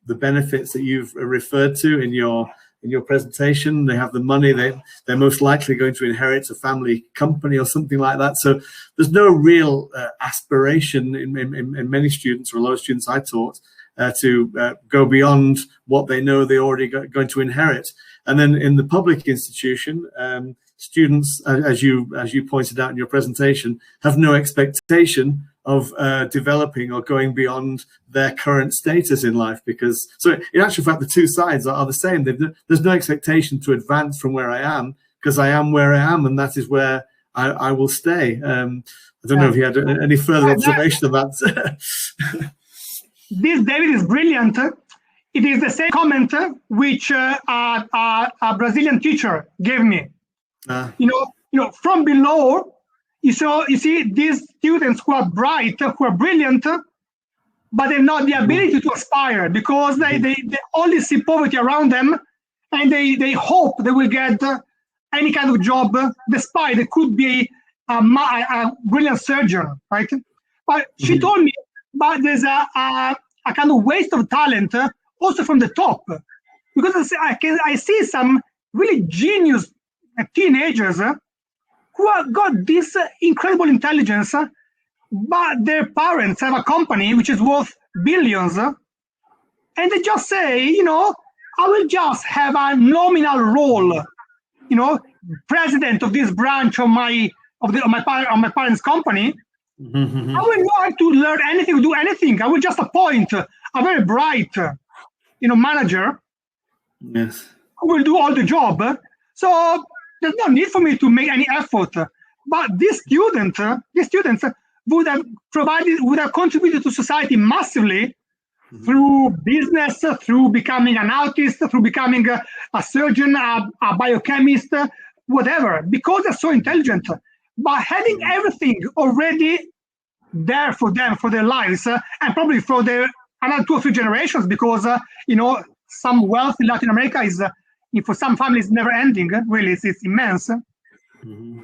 the benefits that you've referred to in your presentation. They have the money, they're most likely going to inherit a family company or something like that. So there's no real aspiration in many students, or a lot of students I taught, to go beyond what they know they're already going to inherit. And then in the public institution, students, as you pointed out in your presentation, have no expectation of developing or going beyond their current status in life, because, so in actual fact, the two sides are the same. There's no expectation to advance from where I am, because I am where I am, and that is where I will stay. I don't know if you had any further observation of that. This, David, is brilliant. It is the same comment which a Brazilian teacher gave me. From below, you see these students who are bright, who are brilliant, but they have not the ability to aspire, because they only see poverty around them, and they hope they will get any kind of job, despite they could be a brilliant surgeon, right? But she told me, but there's a kind of waste of talent also from the top, because I see some really genius teenagers who have got this incredible intelligence, but their parents have a company which is worth billions, and they just say, I will just have a nominal role, president of this branch of my parents' company. I will not have to learn anything, do anything. I will just appoint a very bright, manager. Yes. Who will do all the job. So there's no need for me to make any effort. But these students would have contributed to society massively through business, through becoming an artist, through becoming a surgeon, a biochemist, whatever, because they're so intelligent. But having everything already there for them, for their lives, and probably for their another 2 or 3 generations, because some wealth in Latin America is, for some families, never ending. Really, it's immense.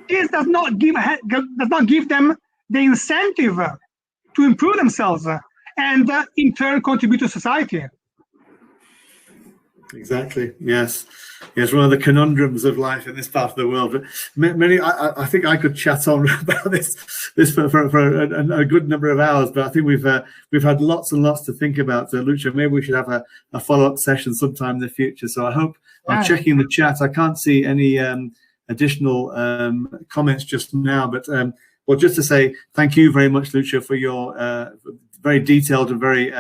This does not give them the incentive to improve themselves and in turn contribute to society. Exactly. Yes. One of the conundrums of life in this part of the world. But many, I think I could chat on about this for a good number of hours. But I think we've had lots and lots to think about. Lucio, maybe we should have a follow-up session sometime in the future. So I hope I'm checking the chat. I can't see any additional comments just now. But well, just to say thank you very much, Lucio, for your very detailed and very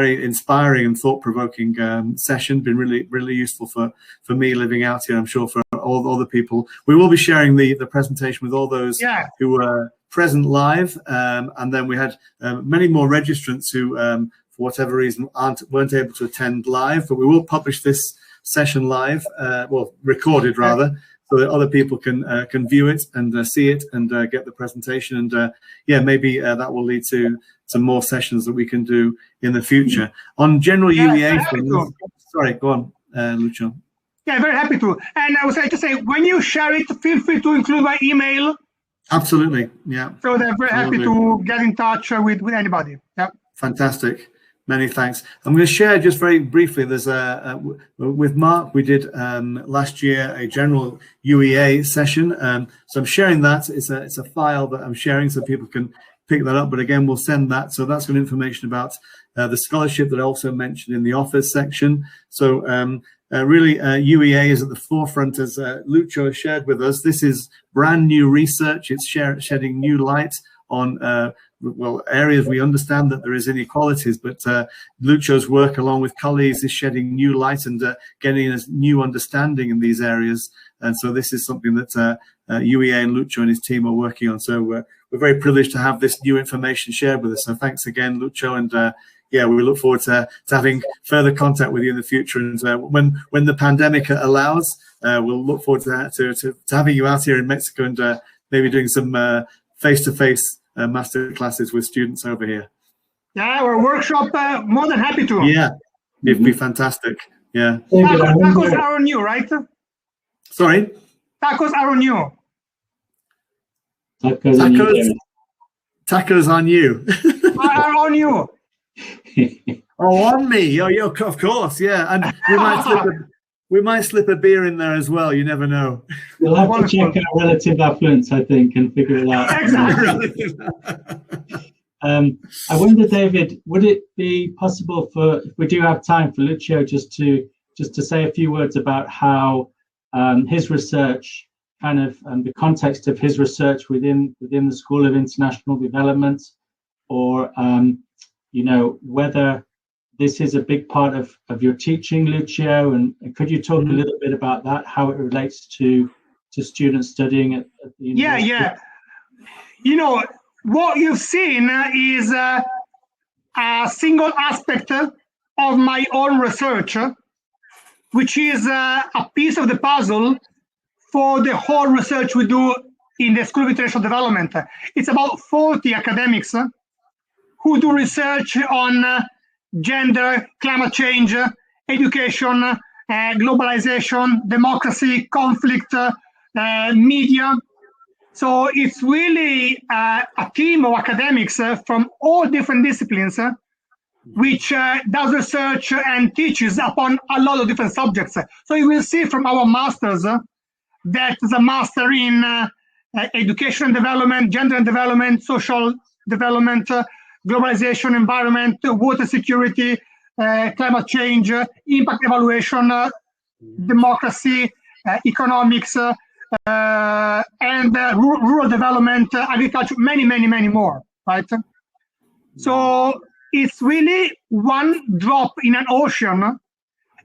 very inspiring and thought-provoking session. Been really useful for me living out here. I'm sure for all the people. We will be sharing the presentation with all those who were present live, and then we had many more registrants who, for whatever reason, weren't able to attend live. But we will publish this session live, well, recorded rather, so that other people can view it and see it and get the presentation. And maybe that will lead to some more sessions that we can do in the future on general UEA things. Sorry, go on, Lucio. Yeah, very happy to. And I was going to say, when you share it, feel free to include my email. Absolutely, yeah. So they're very happy to get in touch with anybody. Yeah. Fantastic. Many thanks. I'm going to share just very briefly. There's with Mark, we did last year a general UEA session. So I'm sharing that. It's a file that I'm sharing so people can pick that up. But again, we'll send that. So that's got information about the scholarship that I also mentioned in the offers section. So really, UEA is at the forefront, as Lucio has shared with us. This is brand new research. It's shedding new light on areas we understand that there is inequalities, but Lucio's work along with colleagues is shedding new light and getting a new understanding in these areas. And so this is something that UEA and Lucio and his team are working on. So we're very privileged to have this new information shared with us. So thanks again, Lucio, and we look forward to having further contact with you in the future. And when the pandemic allows, we'll look forward to having you out here in Mexico and maybe doing some face-to-face master classes with students over here. Yeah, or workshop, more than happy to. Yeah, it'd be fantastic. Yeah. Tacos are on you, right? Sorry? Tacos are on you. Tacos on you. Are on you. Oh, on me. Oh, of course, yeah. And we might slip a beer in there as well. You never know. We'll have to check our relative affluence, I think, and figure it out. Exactly. I wonder, David, would it be possible if we do have time, for Lucio just to say a few words about how his research, kind of the context of his research within the School of International Development, or whether this is a big part of your teaching, Lucio, and could you talk a little bit about that, how it relates to students studying at the university? Yeah. What you've seen is a single aspect of my own research, which is a piece of the puzzle for the whole research we do in the School of International Development. It's about 40 academics who do research on gender, climate change, education, globalization, democracy, conflict, media. So it's really a team of academics from all different disciplines, which does research and teaches upon a lot of different subjects. So you will see from our masters that is a master in education and development, gender and development, social development, globalization, environment, water security, climate change, impact evaluation, democracy, economics, and rural development, agriculture, many more, right? So it's really one drop in an ocean.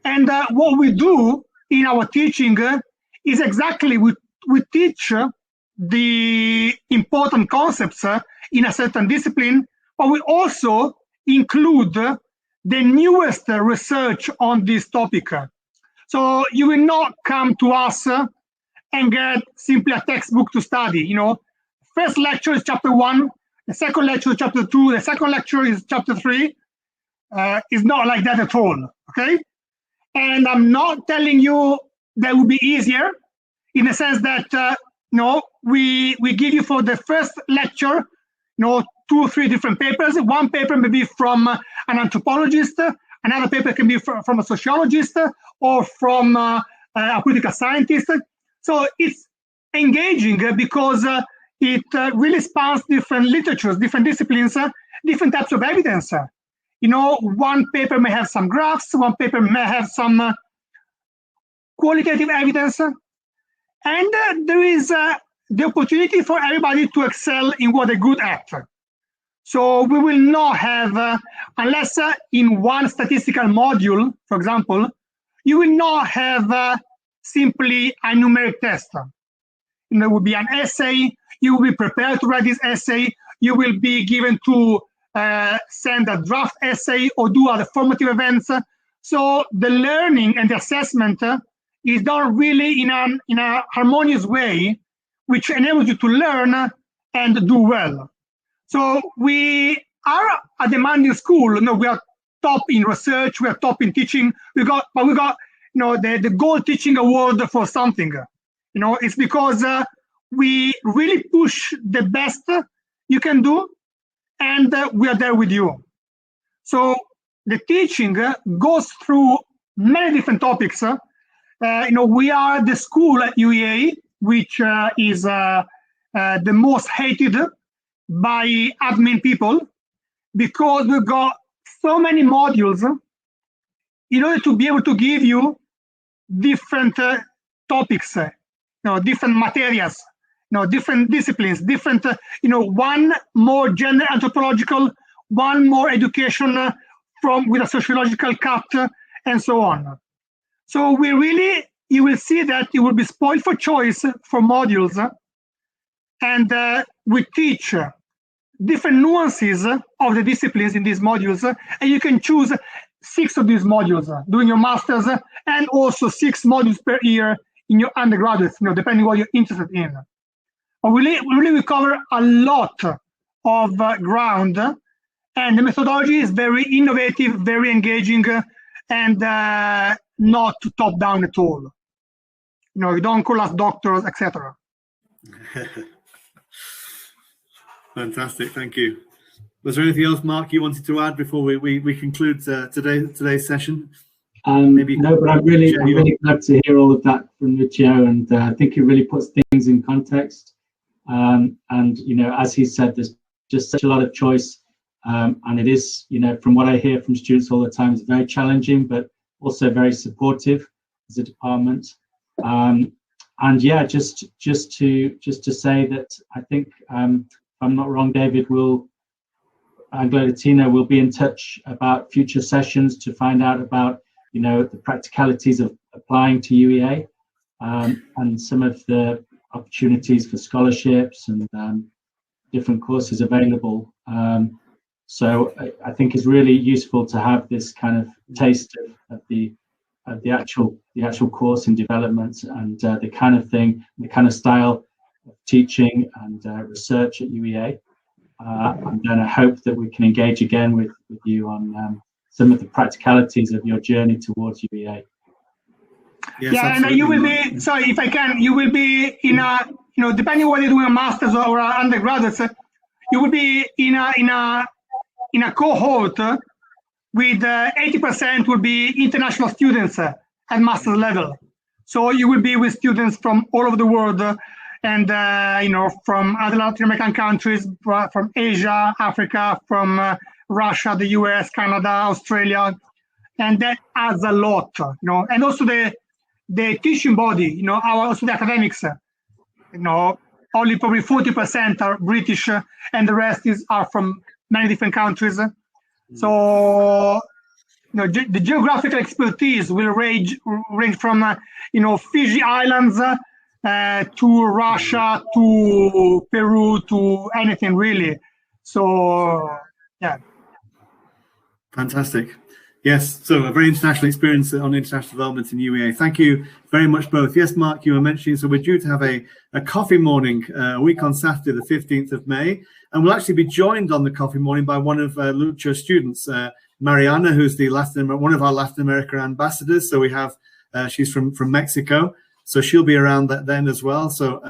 And what we do in our teaching is exactly we teach the important concepts in a certain discipline, but we also include the newest research on this topic. So you will not come to us and get simply a textbook to study. First lecture is chapter 1, the second lecture is chapter 2, the second lecture is chapter 3. It's not like that at all, okay? And I'm not telling you that will be easier, in the sense that we give you for the first lecture 2 or 3 different papers. One paper may be from an anthropologist, another paper can be from a sociologist or from a political scientist. So it's engaging because it really spans different literatures, different disciplines, different types of evidence. One paper may have some graphs, one paper may have some qualitative evidence, and there is the opportunity for everybody to excel in what they're good at. So we will not have, unless in one statistical module, for example, you will not have simply a numeric test. There will be an essay, you will be prepared to write this essay, you will be given to send a draft essay or do other formative events. So the learning and the assessment is done really in a harmonious way, which enables you to learn and do well. So we are a demanding school. We are top in research, we are top in teaching. We got the Gold Teaching Award for something. It's because we really push the best you can do, and we are there with you. So the teaching goes through many different topics. We are the school at UEA, which is the most hated by admin people, because we've got so many modules in order to be able to give you different topics, different materials, different disciplines, different, one more gender anthropological, one more education with a sociological cut, and so on. So you will see that you will be spoiled for choice for modules, and we teach different nuances of the disciplines in these modules, and you can choose 6 of these modules doing your master's, and also 6 modules per year in your undergraduates, depending what you're interested in. But we really cover a lot of ground, and the methodology is very innovative, very engaging, and not top down at all. You don't call us doctors, etc. Fantastic, thank you. Was there anything else, Mark, you wanted to add before we conclude today's session? No, but I'm really glad to hear all of that from Lucio, and I think it really puts things in context. And as he said, there's just such a lot of choice, and it is, from what I hear from students all the time, it's very challenging, but also very supportive as a department. And yeah, just to say that I think, if I'm not wrong, David, Anglo Latino will be in touch about future sessions to find out about, the practicalities of applying to UEA, and some of the opportunities for scholarships and different courses available. So I think it's really useful to have this kind of taste of the actual course and development, and the kind of thing, the kind of style of teaching and research at UEA. And then I hope that we can engage again with you on some of the practicalities of your journey towards UEA. Yes, yeah, and you will be, sorry, if I can, you will be in a, depending on whether you're doing a master's or undergraduate, you will be in a cohort with 80% will be international students at master's level. So you will be with students from all over the world, and from other Latin American countries, from Asia, Africa, from Russia, the US, Canada, Australia, and that adds a lot. And also the teaching body, also the academics, only probably 40% are British, and the rest are from many different countries. So the geographical expertise will range from Fiji Islands to Russia to Peru to anything really. So yeah. Fantastic. Yes, so a very international experience on international development in UEA. Thank you very much both. Yes, Mark, you were mentioning, so we're due to have a coffee morning a week on Saturday, the 15th of May, and we'll actually be joined on the coffee morning by one of Lucio's students, Mariana, who's one of our Latin America ambassadors. So we have, she's from Mexico, so she'll be around then as well. So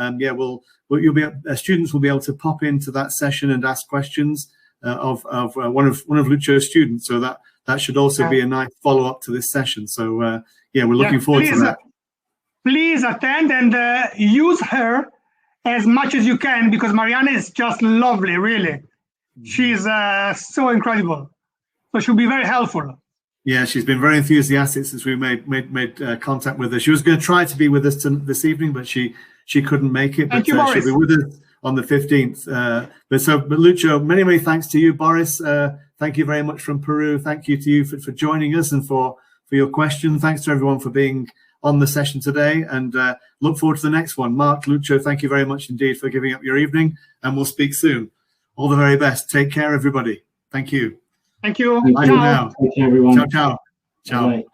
students will be able to pop into that session and ask questions of one of Lucio's students. So that should also be a nice follow-up to this session. So we're looking forward to that. Please attend and use her as much as you can, because Mariana is just lovely, really. She's so incredible. So she'll be very helpful. Yeah, she's been very enthusiastic since we made contact with her. She was going to try to be with us this evening, but she couldn't make it. But she'll be with us on the 15th. But Lucio, many thanks to you. Boris, thank you very much from Peru. Thank you to you for joining us and for your question. Thanks to everyone for being on the session today, and look forward to the next one. Mark, Lucio, thank you very much indeed for giving up your evening, and we'll speak soon. All the very best. Take care, everybody. Thank you. Thank you. Bye for now. Thank you, everyone. Ciao. Bye.